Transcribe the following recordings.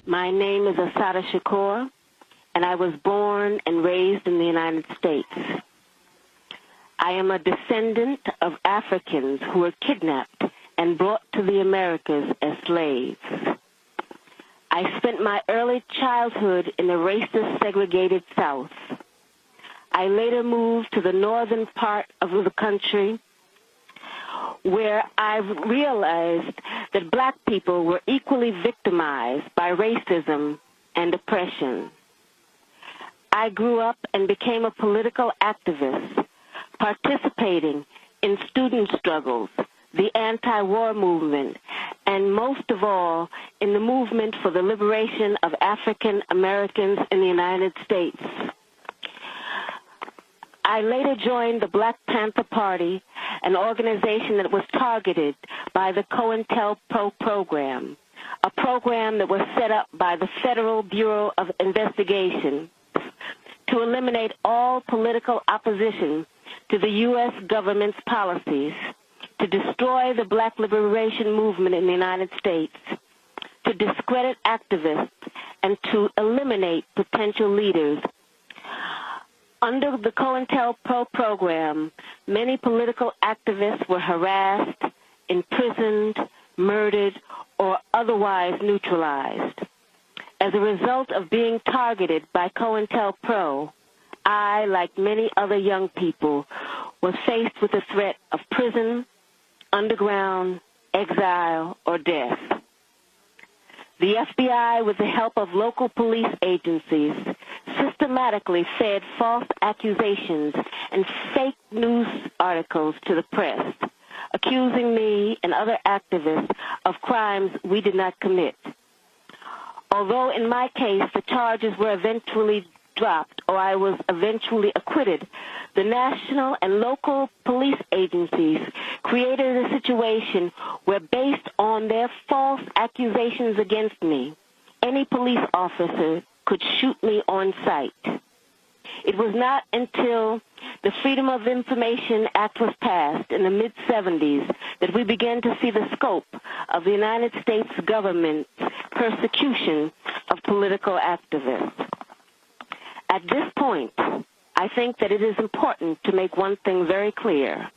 My name is Assata Shakur, and I was born and raised in the United States. I am a descendant of Africans who were kidnapped and brought to the Americas as slaves. I spent my early childhood in the racist, segregated South. I later moved to the northern part of the country, where I realized that black people were equally victimized by racism and oppression. I grew up and became a political activist, participating in student struggles, the anti-war movement, and most of all, in the movement for the liberation of African Americans in the United States. I later joined the Black Panther Party, an organization that was targeted by the COINTELPRO program, a program that was set up by the Federal Bureau of Investigation to eliminate all political opposition to the U.S. government's policies, to destroy the black liberation movement in the United States, to discredit activists, and to eliminate potential leaders. Under the COINTELPRO program, many political activists were harassed, imprisoned, murdered, or otherwise neutralized. As a result of being targeted by COINTELPRO, I, like many other young people, was faced with the threat of prison, underground, exile, or death. The FBI, with the help of local police agencies, systematically fed false accusations and fake news articles to the press, accusing me and other activists of crimes we did not commit. Although in my case the charges were eventually dropped or I was eventually acquitted, the national and local police agencies created a situation where, based on their false accusations against me, any police officer could shoot me on sight. It was not until the Freedom of Information Act was passed in the mid-'70s that we began to see the scope of the United States government's persecution of political activists. At this point, I think that it is important to make one thing very clear.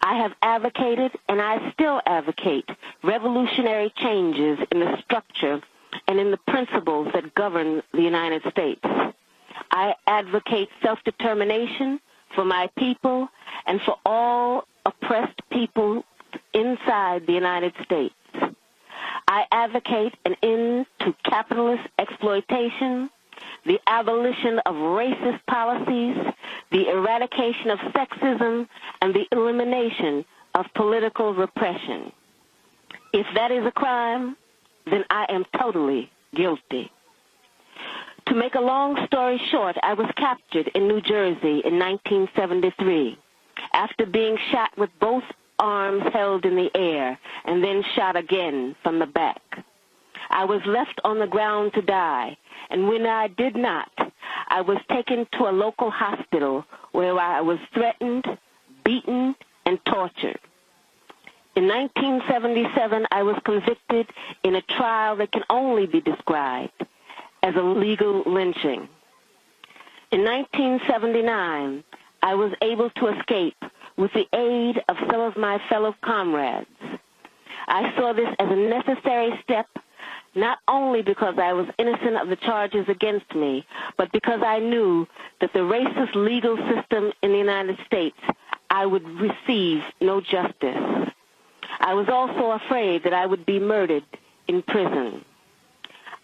I have advocated, and I still advocate, revolutionary changes in the structure and in the principles that govern the United States. I advocate self-determination for my people and for all oppressed people inside the United States. I advocate an end to capitalist exploitation, the abolition of racist policies, the eradication of sexism, and the elimination of political repression. If that is a crime, then I am totally guilty. To make a long story short, I was captured in New Jersey in 1973 after being shot with both arms held in the air and then shot again from the back. I was left on the ground to die, and when I did not, I was taken to a local hospital where I was threatened, beaten, and tortured. In 1977, I was convicted in a trial that can only be described as a legal lynching. In 1979, I was able to escape with the aid of some of my fellow comrades. I saw this as a necessary step, not only because I was innocent of the charges against me, but because I knew that the racist legal system in the United States, I would receive no justice. I was also afraid that I would be murdered in prison.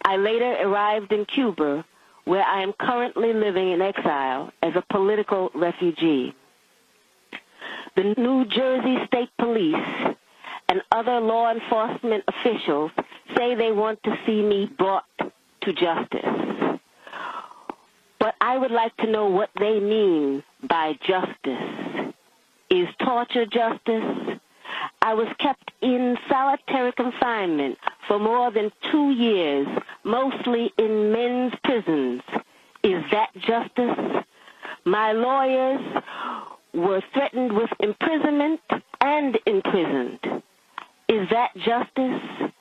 I later arrived in Cuba, where I am currently living in exile as a political refugee. The New Jersey State Police and other law enforcement officials say they want to see me brought to justice. But I would like to know what they mean by justice. Is torture justice? I was kept in solitary confinement for more than 2 years, mostly in men's prisons. Is that justice? My lawyers were threatened with imprisonment and imprisoned. Is that justice?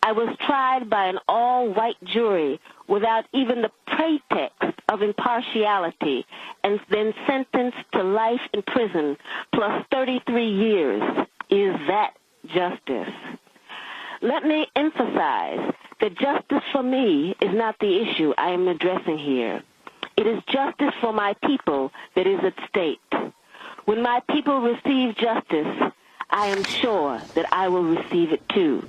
I was tried by an all-white jury without even the pretext of impartiality and then sentenced to life in prison plus 33 years. Is that justice? Let me emphasize that justice for me is not the issue I am addressing here. It is justice for my people that is at stake. When my people receive justice, I am sure that I will receive it too.